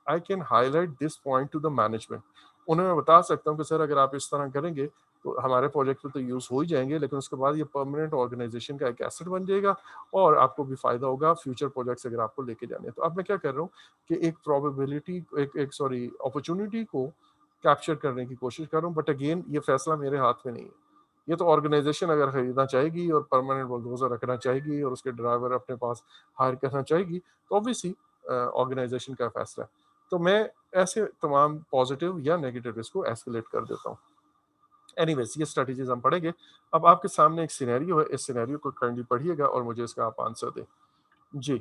I can highlight this point two the management. उन्हें मैं बता सकता हूँ कि सर अगर आप इस तरह करेंगे तो हमारे प्रोजेक्ट पे तो यूज हो ही जाएंगे, लेकिन उसके बाद ये परमानेंट ऑर्गेनाइजेशन का एक एसेट बन जाएगा, और आपको भी फायदा होगा फ्यूचर प्रोजेक्ट्स अगर आपको लेके जाने हैं। तो अब मैं क्या कर रहा हूँ कि एक प्रोबेबिलिटी, एक सॉरी अपॉर्चुनिटी को कैप्चर करने की कोशिश कर रहा हूँ, बट अगेन ये फैसला मेरे हाथ में नहीं है। ये तो ऑर्गेनाइजेशन अगर खरीदना चाहेगी और परमानेंट बुलडोजर रखना चाहेगी और उसके ड्राइवर अपने पास हायर करना चाहेगी, तो ऑब्वियसली ऑर्गेनाइजेशन का फैसला है। तो मैं ऐसे तमाम पॉजिटिव या नेगेटिव रिस्क को एस्केलेट कर देता हूँ। एनीवेज ये स्ट्रेटजीज हम पढ़ेंगे। अब आपके सामने एक सिनेरियो है, इस सिनेरियो को काइंडली पढ़िएगा और मुझे इसका आप आंसर दें। जी।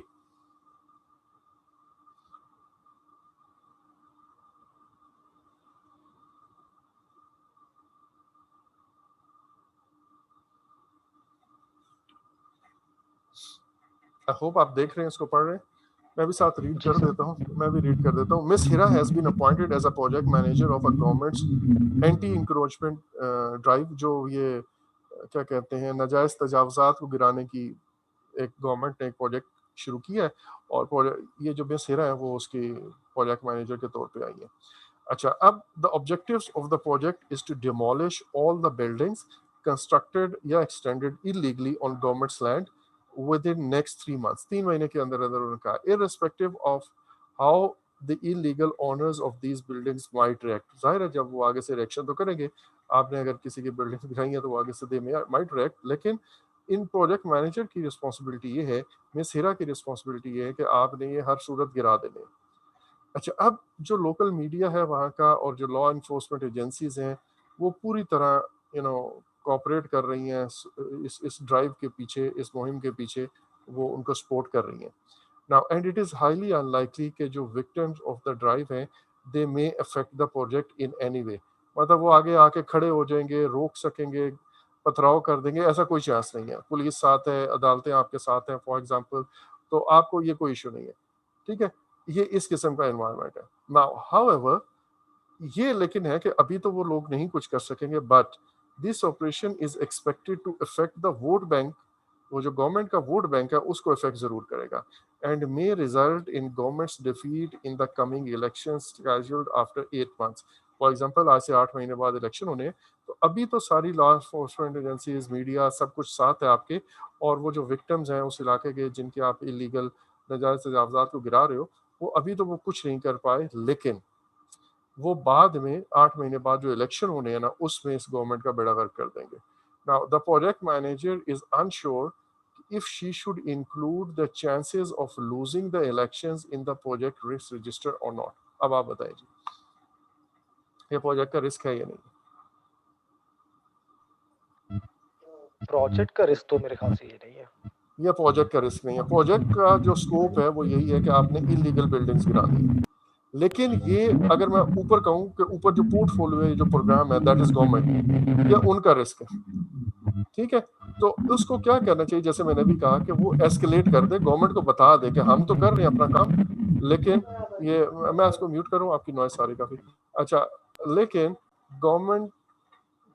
आई होप आप देख रहे हैं, इसको पढ़ रहे हैं। मैं भी साथ रीड जी कर सर। देता हूँ, मैं भी रीड कर देता हूँ। Miss Hira has been appointed as a project manager of a government's anti encroachment drive, जो ये क्या कहते हैं, नाजायज तजावजात को गिराने की एक गवर्नमेंट ने एक प्रोजेक्ट शुरू किया है, और ये जो मिस हिरा है वो उसकी प्रोजेक्ट मैनेजर के तौर पे आई है। अच्छा, अब the objectives of the project is to demolish all the buildings constructed या extended illegally on government's land within next 3 months. 3 महीने के अंदर अंदर उनका, irrespective of how the illegal owners of these buildings might react. जाहिर है जब वो आगे से रिएक्शन तो करेंगे, आपने अगर किसी की बिल्डिंग गिराई है तो वो आगे से दे माइट रिएक्ट, लेकिन इन प्रोजेक्ट मैनेजर की रिस्पॉन्सिबिलिटी ये है, मिस हिरा की रिस्पॉन्सिबिलिटी ये है कि आपने ये हर सूरत गिरा देने। अच्छा, अब जो लोकल मीडिया है वहाँ का और जो लॉ इन्फोर्समेंट एजेंसीज हैं, वो पूरी तरह कोऑपरेट कर रही हैं इस ड्राइव के पीछे, इस मुहिम के पीछे वो उनको सपोर्ट कर रही हैं। Now and it is highly unlikely कि जो विक्टिम्स ऑफ द ड्राइव हैं they may affect the project in any way. मतलब वो आगे आके खड़े हो जाएंगे, रोक सकेंगे, पथराव कर देंगे, ऐसा कोई चांस नहीं है। पुलिस साथ है, अदालतें आपके साथ हैं फॉर एग्जांपल, तो आपको ये कोई इशू नहीं है। ठीक है। ये इस किस्म का एनवायरनमेंट है। नाउ हाउएवर ये लेकिन है कि अभी तो वो लोग नहीं कुछ कर सकेंगे, but this operation is expected to affect the vote bank. वो जो गवर्नमेंट का वोट बैंक है उसको इफेक्ट जरूर करेगा, and may result in governments defeat in the coming elections scheduled after 8 months. For example आज से 8 महीने बाद इलेक्शन होने हैं, तो अभी तो सारी लॉ एनफोर्समेंट एजेंसीज, मीडिया, सब कुछ साथ है आपके, और वो जो विक्टिम्स हैं उस इलाके के जिनके आप इलीगल नाजायज तजावजात को गिरा रहे हो, वो अभी तो वो कुछ नहीं कर पाए, लेकिन वो बाद में 8 महीने बाद जो इलेक्शन होने हैं ना, उसमें इस गवर्नमेंट का बेड़ा गर्क कर देंगे। Now the project manager is unsure if she should include the chances of losing the elections in the project risk register or not। अब आप बताइए जी, ये प्रोजेक्ट का रिस्क है या नहीं? प्रोजेक्ट का रिस्क तो मेरे ख्याल से ये नहीं है। ये प्रोजेक्ट का रिस्क नहीं है। प्रोजेक्ट का जो स्कोप है वो यही है कि आपने इलीगल बिल्डिंग्स गिरानी है, लेकिन ये अगर मैं ऊपर कहूँ कि ऊपर जो पोर्टफोलियो है, जो प्रोग्राम है, दैट इज गवर्नमेंट, ये उनका रिस्क है, ठीक है। तो उसको क्या करना चाहिए, जैसे मैंने भी कहा कि वो एस्केलेट कर दे, गवर्नमेंट को बता दे कि हम तो कर रहे हैं अपना काम, लेकिन ये मैं इसको म्यूट करूँ, आपकी नॉइज सारी काफी अच्छा, लेकिन गवर्नमेंट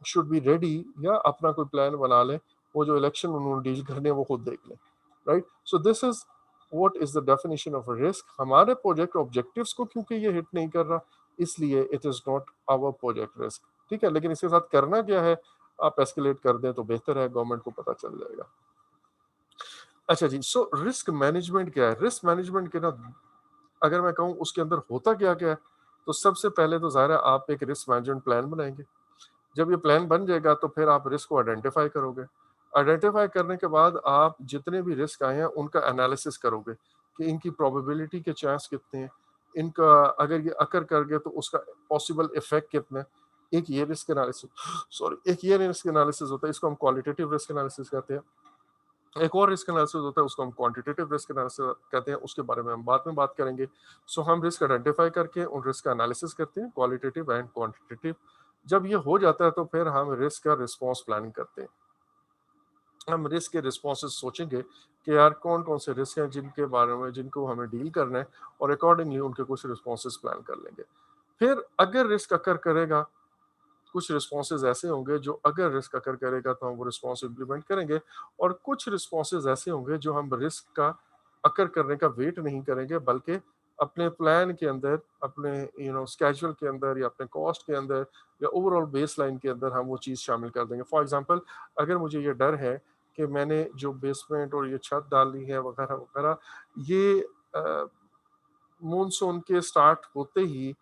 शुड बी रेडी, या अपना कोई प्लान बना ले, वो जो इलेक्शन उन्होंने डील करने वो खुद देख ले, right. So this is what is the definition of risk. हमारे प्रोजेक्ट ऑब्जेक्टिव्स को क्योंकि ये हिट नहीं कर रहा, इसलिए it is not our project risk, ठीक है। लेकिन इसके साथ करना क्या है, आप एस्केलेट कर दें तो बेहतर है, गवर्नमेंट को पता चल जाएगा। अच्छा जी, सो रिस्क मैनेजमेंट क्या है? रिस्क मैनेजमेंट के ना, अगर मैं कहूँ उसके अंदर होता क्या क्या है, तो सबसे पहले तो ज़ाहिर है आप एक रिस्क मैनेजमेंट प्लान बनाएंगे। जब ये प्लान बन जाएगा तो फिर आप रिस्क को आइडेंटिफाई करोगे। आइडेंटिफाई करने के बाद आप जितने भी रिस्क आए हैं उनका एनालिसिस करोगे कि इनकी प्रोबेबिलिटी के चांस कितने हैं, इनका अगर ये अकर कर गए तो उसका पॉसिबल इफेक्ट कितना है। एक ये रिस्क एनालिसिस सॉरी एक ये रिस्क एनालिसिस होता है, इसको हम क्वालिटेटिव रिस्क एनालिसिस कहते हैं। एक और रिस्क एनालिसिस होता है, उसको हम क्वांटिटेटिव रिस्क एनालिसिस कहते हैं, उसके बारे में हम बाद में बात करेंगे। सो हम रिस्क आइडेंटिफाई करके उन रिस्क का एनालिसिस करते हैं, क्वालिटेटिव एंड क्वांटिटेटिव। जब ये हो जाता है तो फिर हम रिस्क का रिस्पॉन्स प्लानिंग करते हैं। हम रिस्क के रिस्पॉन्सेज सोचेंगे कि यार कौन कौन से रिस्क हैं जिनके बारे में जिनको हमें डील करना है, और अकॉर्डिंगली उनके कुछ रिस्पॉन्सेज प्लान कर लेंगे। फिर अगर रिस्क अकर करेगा, कुछ रिस्पॉन्सेज ऐसे होंगे जो अगर रिस्क अकर करेगा तो हम वो रिस्पॉन्स इम्प्लीमेंट करेंगे, और कुछ रिस्पॉन्सेज ऐसे होंगे जो हम रिस्क का अकर करने का वेट नहीं करेंगे, बल्कि अपने प्लान के अंदर, अपने स्केड्यूल के अंदर, या अपने कॉस्ट के अंदर, या ओवरऑल बेस लाइन के अंदर हम वो चीज़ शामिल कर देंगे। फॉर एग्जांपल, अगर मुझे ये डर है कि मैंने जो बेसमेंट और ये छत डाली है वगैरह वगैरह, ये मॉनसून के स्टार्ट होते ही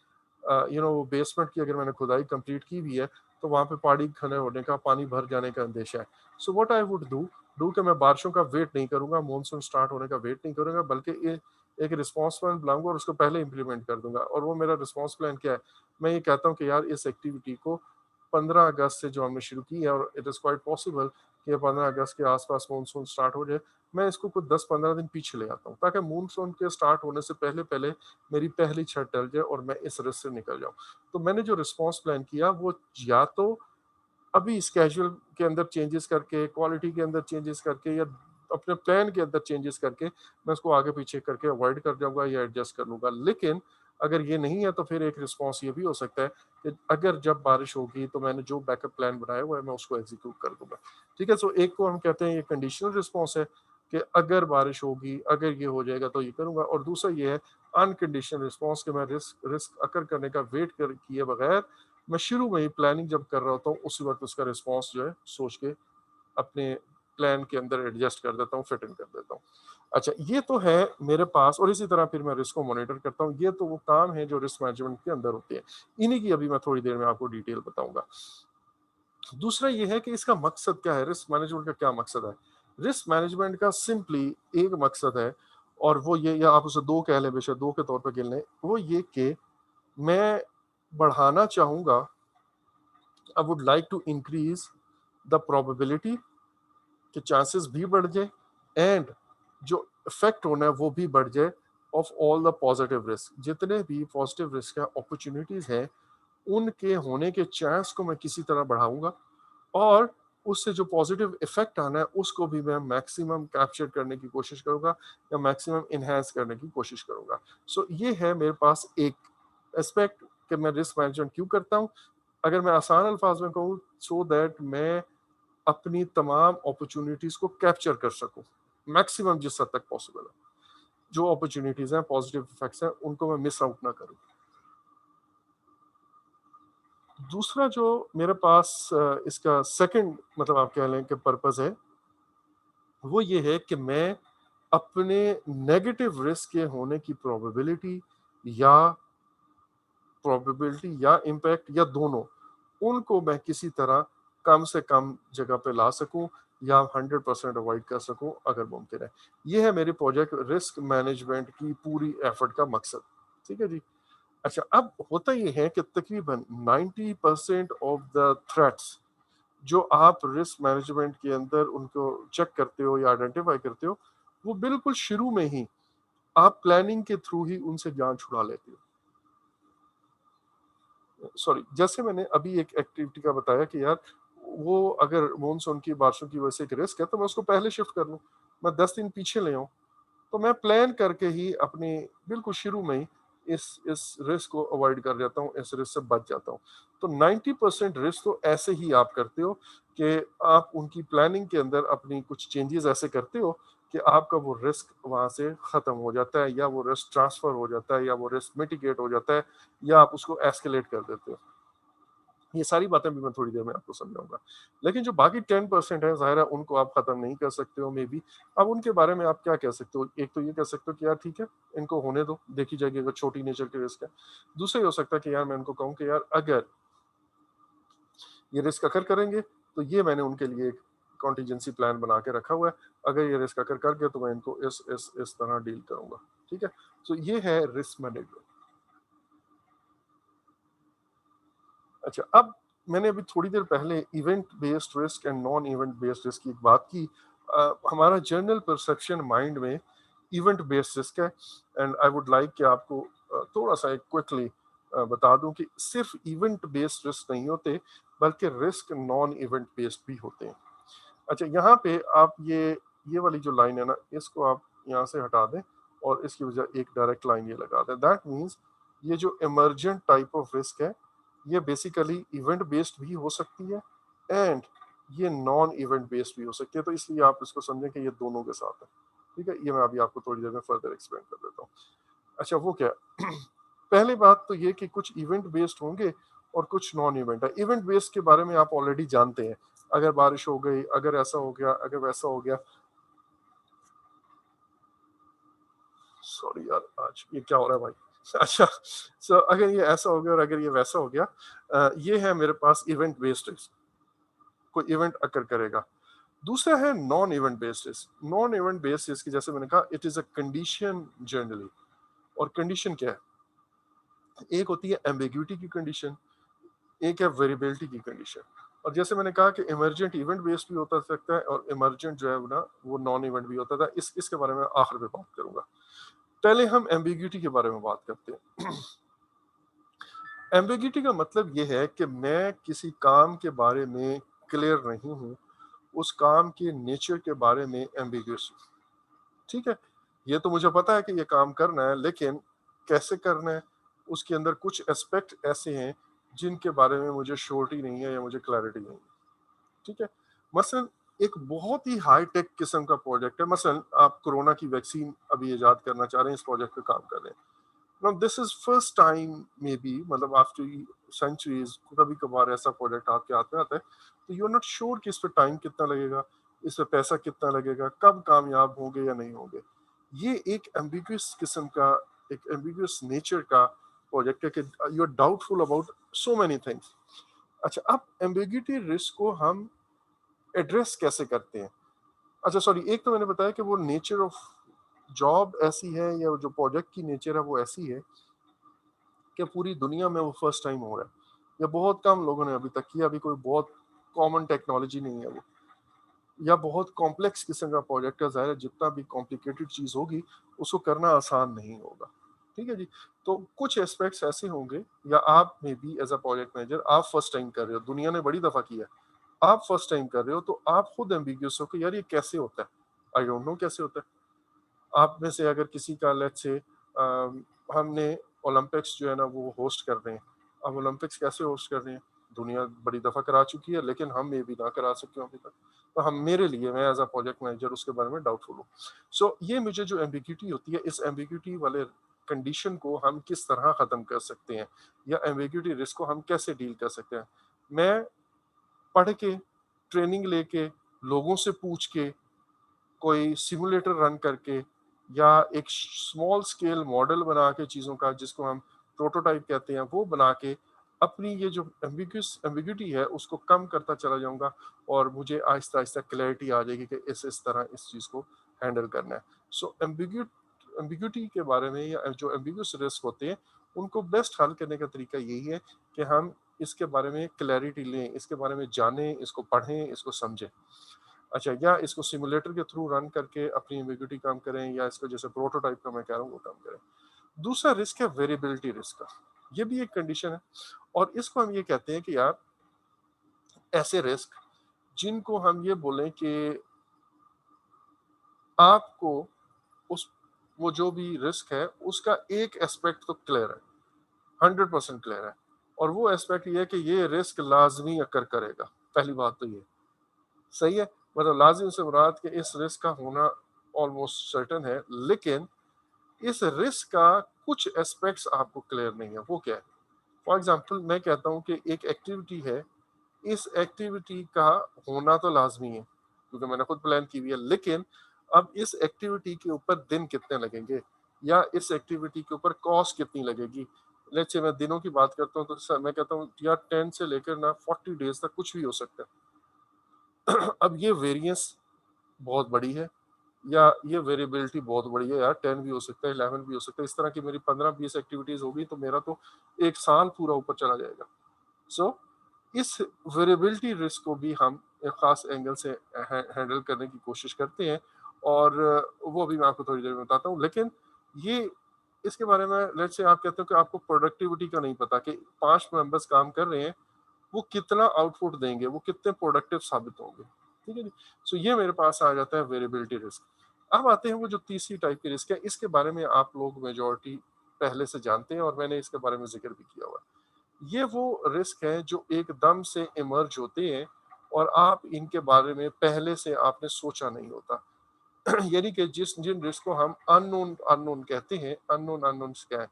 वो बेसमेंट की अगर मैंने खुदाई कंप्लीट की हुई है, तो वहाँ पे पहाड़ी खने होने का, पानी भर जाने का अंदेशा है। So what I would do कि मैं बारिशों का वेट नहीं करूंगा, मॉनसून स्टार्ट होने का वेट नहीं करूंगा, बल्कि एक रिस्पॉन्स प्लान बनाऊंगा और उसको पहले इंप्लीमेंट कर दूंगा। और वो मेरा रिस्पॉन्स प्लान क्या है, मैं ये कहता हूँ कि यार इस एक्टिविटी को 15 अगस्त से जो हमने शुरू की है, और इट इज़ क्वाइट पॉसिबल कि 15 अगस्त के आसपास मानसून स्टार्ट हो जाए, मैं इसको कुछ 10-15 दिन पीछे ले आता हूँ, ताकि मानसून के स्टार्ट होने से पहले पहले मेरी पहली छत डल जाए और मैं इस रिस्क से निकल जाऊँ। तो मैंने जो रिस्पॉन्स प्लान किया वो या तो अभी स्केड्यूल के अंदर चेंजेस करके, क्वालिटी के अंदर चेंजेस करके, या अपने प्लान के अंदर चेंजेस करके मैं उसको आगे पीछे करके अवॉइड कर जाऊंगा या एडजस्ट कर लूंगा। लेकिन अगर ये नहीं है तो फिर एक रिस्पॉन्स ये भी हो सकता है कि अगर जब बारिश होगी तो मैंने जो बैकअप प्लान बनाया हुआ है मैं उसको एग्जीक्यूट कर दूंगा। ठीक है, सो एक को हम कहते हैं ये कंडीशनल रिस्पॉन्स है कि अगर बारिश होगी, अगर ये हो जाएगा तो ये करूंगा, और दूसरा ये है अनकंडीशनल रिस्पॉन्स कि मैं रिस्क रिस्क अकर करने का वेट कर किए बगैर मैं शुरू में ही प्लानिंग जब कर रहा होता हूँ उसी वक्त उसका रिस्पॉन्स जो है सोच के अपने प्लान के अंदर एडजस्ट कर देता हूँ, फिट इन कर देता हूँ। अच्छा, ये तो है मेरे पास, और इसी तरह फिर मैं रिस्क को मॉनिटर करता हूँ। ये तो वो काम है जो रिस्क मैनेजमेंट के अंदर होते हैं, इन्हीं की अभी मैं थोड़ी देर में आपको डिटेल बताऊंगा। दूसरा ये है कि इसका मकसद क्या है, रिस्क मैनेजमेंट का क्या मकसद है। रिस्क मैनेजमेंट का सिंपली एक मकसद है, और वो ये, या आप उसे दो कह लें, बेशक दो के तौर पर गिन लें, वो ये कि मैं बढ़ाना चाहूंगा, I would like to increase the probability के चांसेस भी बढ़ जाए, एंड जो इफेक्ट होना है वो भी बढ़ जाए of all the positive risk. जितने भी पॉजिटिव रिस्क है, अपॉर्चुनिटीज हैं, उनके होने के चांस को मैं किसी तरह बढ़ाऊंगा, और उससे जो पॉजिटिव इफेक्ट आना है उसको भी मैं मैक्सिमम कैप्चर करने की कोशिश करूंगा या मैक्सिमम इनहेंस करने की कोशिश करूंगा। सो ये है मेरे पास एक एस्पेक्ट कि मैं रिस्क मैनेजमेंट क्यों करता हूँ। अगर मैं आसान अल्फाज में कहूँ, सो दैट मैं अपनी तमाम अपॉर्चुनिटीज को कैप्चर कर सकूं मैक्सिमम जिस हद तक पॉसिबल है। जो अपॉर्चुनिटीज हैं, पॉजिटिव इफेक्ट्स हैं, उनको मैं मिस आउट ना करूं। दूसरा जो मेरे पास इसका सेकंड मतलब आप कह लें कि पर्पस है, वो ये है कि मैं अपने नेगेटिव रिस्क के होने की या या इम्पैक्ट या दोनों, उनको मैं किसी तरह कम से कम जगह पे ला सकूं या 100% अवॉइड कर सकूं अगर मुमकिन है। ये है मेरे प्रोजेक्ट रिस्क मैनेजमेंट की पूरी एफर्ट का मकसद। ठीक है जी। अच्छा, अब होता ये है कि तकरीबन 90% ऑफ द थ्रेट्स जो आप रिस्क मैनेजमेंट के अंदर उनको चेक करते हो या आइडेंटिफाई करते हो, वो बिल्कुल शुरू में ही आप प्लानिंग के थ्रू ही उनसे जान छुड़ा लेते हो। सॉरी, जैसे मैंने अभी एक एक्टिविटी का बताया कि यार वो अगर मानसून की बारिशों की वजह से एक रिस्क है तो मैं उसको पहले शिफ्ट कर लूँ, मैं 10 दिन पीछे ले आऊँ। तो मैं प्लान करके ही अपनी बिल्कुल शुरू में ही इस रिस्क को अवॉइड कर जाता हूँ, इस रिस्क से बच जाता हूँ। तो 90% रिस्क तो ऐसे ही आप करते हो कि आप उनकी प्लानिंग के अंदर अपनी कुछ चेंजेस ऐसे करते हो कि आपका वो रिस्क वहाँ से ख़त्म हो जाता है, या वो रिस्क ट्रांसफ़र हो जाता है, या वो रिस्क मिटिगेट हो जाता है, या आप उसको एस्केलेट कर देते हो। ये सारी बातें भी मैं थोड़ी देर में आपको समझाऊँगा। लेकिन जो बाकी 10% है, ज़ाहिर है उनको आप ख़त्म नहीं कर सकते हो मेबी। अब उनके बारे में आप क्या कह सकते हो? एक तो ये कह सकते हो कि यार ठीक है, इनको होने दो, देखी जाएगी अगर छोटी नेचर की रिस्क है। दूसरा ये हो सकता है कि यार मैं उनको कहूँ कि यार अगर ये रिस्क अकर करेंगे, तो ये मैंने उनके लिए एक कॉन्टिजेंसी प्लान बना के रखा हुआ है। अगर ये रिस्क अकर कर गए तो मैं इनको इस तरह डील करूँगा। ठीक है? सो ये है रिस्क मैनेजमेंट। अच्छा, अब मैंने अभी थोड़ी देर पहले event based risk and non event based risk की एक बात की। हमारा जनरल परसेप्शन माइंड में इवेंट बेस्ड रिस्क है, एंड आई वुड लाइक कि आपको थोड़ा सा एक क्विकली बता दूं कि सिर्फ इवेंट बेस्ड रिस्क नहीं होते, बल्कि रिस्क नॉन इवेंट बेस्ड भी होते हैं। अच्छा, यहाँ पे आप ये वाली जो लाइन है ना, इसको आप यहाँ से हटा दें और इसकी वजह एक डायरेक्ट लाइन ये लगा दें। दैट मीन्स ये जो इमरजेंट टाइप ऑफ रिस्क है, ये बेसिकली इवेंट बेस्ड भी हो सकती है एंड ये नॉन इवेंट बेस्ड भी हो सकती है। तो इसलिए आप इसको समझें कि ये दोनों के साथ है। ठीक है, ये मैं अभी आपको थोड़ी देर में फर्दर एक्सप्लेन कर देता हूँ। अच्छा, वो क्या पहली बात तो ये कि कुछ इवेंट बेस्ड होंगे और कुछ नॉन इवेंट है। इवेंट बेस्ड के बारे में आप ऑलरेडी जानते हैं, अगर बारिश हो गई, अगर ऐसा हो गया, अगर वैसा हो गया। सॉरी यार, आज ये क्या हो रहा है भाई। अच्छा, सो अगर ये ऐसा हो गया और अगर ये वैसा हो गया, ये है मेरे पास इवेंट बेस्ड रिस्क, कोई इवेंट अकर करेगा। दूसरा है non event based risk. Non event based risk जैसे मैंने कहा, it is a condition generally. और कंडीशन क्या है? एक होती है एम्बिग्यूटी की कंडीशन, एक है वेरिएबिलिटी की कंडीशन। और जैसे मैंने कहा कि इमरजेंट इवेंट बेस्ड भी होता सकता है और इमरजेंट जो है वो ना वो नॉन इवेंट भी होता था। इसके बारे में आखिर में बात करूंगा। पहले हम एम्बिग्यूटी के बारे में बात करते हैं। एम्बिग्यूटी का मतलब ये है कि मैं किसी काम के बारे में क्लियर नहीं हूँ, उस काम के नेचर के बारे में एम्बिग्यूस हूँ। ठीक है, ये तो मुझे पता है कि ये काम करना है, लेकिन कैसे करना है, उसके अंदर कुछ एस्पेक्ट ऐसे हैं जिनके बारे में मुझे श्योरिटी नहीं है या मुझे क्लैरिटी नहीं है। ठीक है, मसलन एक बहुत ही हाई टेक किस्म का प्रोजेक्ट है। मसलन आप कोरोना की वैक्सीन अभी इजाद करना चाह रहे हैं, इस प्रोजेक्ट पे काम कर रहे हैं। Now this is first time maybe, मतलब आफ्टर सेंचुरीज कभी कभार ऐसा प्रोजेक्ट आपके हाथ में आता है, तो यू आर नॉट श्योर कि इस पे टाइम कितना लगेगा, इस पे पैसा कितना लगेगा, कब कामयाब होंगे या नहीं होंगे। ये एक एम्बिगुअस किस्म का, एक एम्बिगुअस नेचर का प्रोजेक्ट है कि you are doubtful about so many things. अच्छा, अब एम्बिग्यूटी रिस्क को हम एड्रेस कैसे करते हैं? अच्छा सॉरी, एक तो मैंने बताया कि वो नेचर ऑफ जॉब ऐसी है या जो प्रोजेक्ट की नेचर है वो ऐसी है कि पूरी दुनिया में वो फर्स्ट टाइम हो रहा है, या बहुत कम लोगों ने अभी तक किया। अभी कोई बहुत कॉमन टेक्नोलॉजी नहीं है वो, या बहुत कॉम्प्लेक्स किस्म का प्रोजेक्ट है। ज़ाहिर है जितना भी कॉम्प्लिकेटेड चीज़ होगी उसको करना आसान नहीं होगा। ठीक है जी। तो कुछ एस्पेक्ट्स ऐसे होंगे, या आप maybe as a project manager आप फर्स्ट टाइम कर रहे हो, दुनिया ने बड़ी दफ़ा किया है, आप फर्स्ट टाइम कर रहे हो तो आप खुद एम्बिग्यूस हो कि यार ये कैसे होता है, आई डोंट नो कैसे होता है। आप में से अगर किसी का लेट्स से हमने ओलंपिक्स जो है ना वो होस्ट कर रहे हैं, अब ओलंपिक्स कैसे होस्ट कर रहे हैं, दुनिया बड़ी दफा करा चुकी है, लेकिन हम ये भी ना करा सके अभी तक। तो हम, मेरे लिए, मैं एज अ प्रोजेक्ट मैनेजर उसके बारे में डाउटफुल हूँ। सो ये मुझे जो एम्बिग्यूटी होती है, इस एम्बिग्यूटी वाले कंडीशन को हम किस तरह खत्म कर सकते हैं, या एम्बिग्यूटी रिस्क को हम कैसे डील कर सकते हैं। मैं पढ़ के, ट्रेनिंग लेके, लोगों से पूछ के, कोई सिमुलेटर रन करके, या एक स्मॉल स्केल मॉडल बना के चीज़ों का, जिसको हम प्रोटोटाइप कहते हैं, वो बना के अपनी ये जो एम्बिग्यूटी है उसको कम करता चला जाऊंगा, और मुझे आहिस्ता आहिस्ता क्लैरिटी आ जाएगी कि इस तरह इस चीज़ को हैंडल करना है। सो एम्बिग्यूटी के बारे में, या जो एम्बिग्यूस रिस्क होते हैं, उनको बेस्ट हल करने का तरीका यही है कि हम इसके बारे में क्लैरिटी लें, इसके बारे में जानें, इसको पढ़ें, इसको समझें। अच्छा, या इसको सिमुलेटर के थ्रू रन करके अपनी एम्बिग्यूटी कम करें, या इसको जैसे प्रोटोटाइप का मैं कह रहा हूँ वो कम करें। दूसरा रिस्क है वेरिएबिलिटी रिस्क का। ये भी एक कंडीशन है, और इसको हम ये कहते हैं कि यार ऐसे रिस्क जिनको हम ये बोलें कि आपको उस, वो जो भी रिस्क है उसका एक एस्पेक्ट तो क्लियर है, 100% क्लियर है, और वो एस्पेक्ट ये है कि ये रिस्क लाजमी अकर करेगा। पहली बात तो ये सही है, मतलब लाजिम से मुराद कि इस रिस्क का होना ऑलमोस्ट सर्टेन है, लेकिन इस रिस्क का कुछ एस्पेक्ट्स आपको क्लियर नहीं है। वो क्या है? फॉर एग्जांपल मैं कहता हूँ कि एक एक्टिविटी है, इस एक्टिविटी का होना तो लाजमी है क्योंकि मैंने खुद प्लान की हुई है, लेकिन अब इस एक्टिविटी के ऊपर दिन कितने लगेंगे, या इस एक्टिविटी के ऊपर कॉस्ट कितनी लगेगी। लेट्स से मैं दिनों की बात करता हूँ तो मैं कहता हूँ यार 10 से लेकर ना 40 डेज तक कुछ भी हो सकता है। अब ये वेरिएंस बहुत बड़ी है, या ये वेरिएबिलिटी बहुत बड़ी है, यार 10 भी हो सकता है, 11 भी हो सकता है। इस तरह की मेरी 15-20 एक्टिविटीज होगी तो मेरा तो एक साल पूरा ऊपर चला जाएगा। सो इस वेरिएबिलिटी रिस्क को भी हम एक खास एंगल से हैंडल करने की कोशिश करते हैं, और वो भी मैं आपको थोड़ी देर में बताता हूँ। लेकिन ये, इसके बारे में लेट्स से आप कहते हो कि आपको प्रोडक्टिविटी का नहीं पता कि 5 मेंबर्स काम कर रहे हैं, वो कितना आउटपुट देंगे, वो कितने प्रोडक्टिव साबित होंगे। ठीक है जी। सो ये मेरे पास आ जाता है वेरिएबिलिटी रिस्क। अब आते हैं वो जो तीसरी टाइप की रिस्क है, इसके बारे में आप लोग मेजोरिटी पहले से जानते हैं, और मैंने इसके बारे में जिक्र भी किया हुआ है। ये वो रिस्क है जो एकदम से इमर्ज होते हैं, और आप इनके बारे में पहले से आपने सोचा नहीं होता। यानी कि जिन रिस्क को हम अननोन अननोन कहते हैं, अननोन अननोन्स क्या है?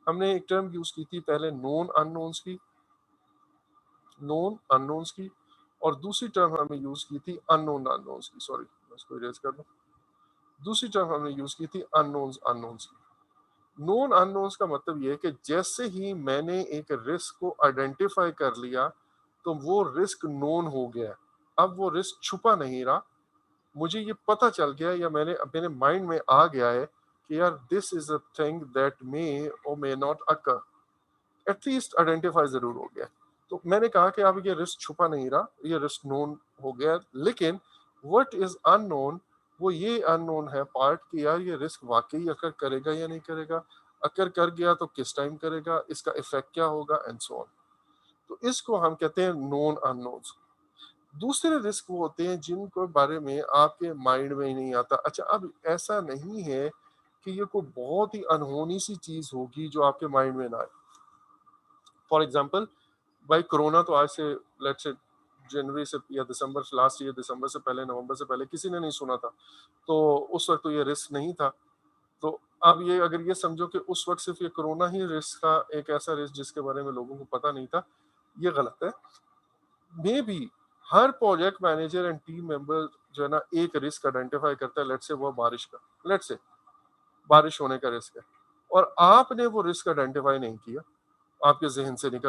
हमने एक टर्म यूज की थी पहले, नोन अननोन्स की, नोन अननोन्स की, और दूसरी टर्म हमने यूज की थी अननोन अननोन्स की। सॉरी, मैं इसको इरेज कर दूं। दूसरी टर्म हमने यूज की थी अननोन्स अननोन्स की। नोन अननोन्स का मतलब ये है कि जैसे ही मैंने एक रिस्क को आइडेंटिफाई कर लिया तो वो रिस्क नोन हो गया। अब वो रिस्क छुपा नहीं रहा, मुझे ये पता चल गया, या मेरे माइंड में आ गया है कि यार this is a thing that may और may not occur, at least identify जरूर हो गया। तो मैंने कहा कि अब ये रिस्क छुपा नहीं रहा, ये रिस्क नोन हो गया। लेकिन व्हाट इज अननोन, वो ये अननोन है पार्ट कि यार ये रिस्क वाकई अकर करेगा या नहीं करेगा, अकर कर गया तो किस टाइम करेगा, इसका इफेक्ट क्या होगा, एंड सो ऑन। तो इसको हम कहते हैं नोन अननोन्स। दूसरे रिस्क वो होते हैं जिनको बारे में आपके माइंड में ही नहीं आता। अच्छा, अब ऐसा नहीं है कि ये कोई बहुत ही अनहोनी सी चीज होगी जो आपके माइंड में ना आए। फॉर एग्जाम्पल, भाई कोरोना तो आज से लेट्स से जनवरी से या दिसंबर, लास्ट ईयर दिसंबर से पहले, नवंबर से पहले किसी ने नहीं सुना था, तो उस वक्त तो ये रिस्क नहीं था। तो अब ये अगर ये समझो कि उस वक्त सिर्फ ये कोरोना ही रिस्क था, एक ऐसा रिस्क जिसके बारे में लोगों को पता नहीं था, ये गलत है। May be her project manager and team member जो है ना एक रिस्क आइडेंटिफाई करता है, लेट्स से वो बारिश का, लेट्स से बारिश होने का रिस्क है, और आपने वो रिस्क आइडेंटिफाई नहीं किया, आपके जहन से निकल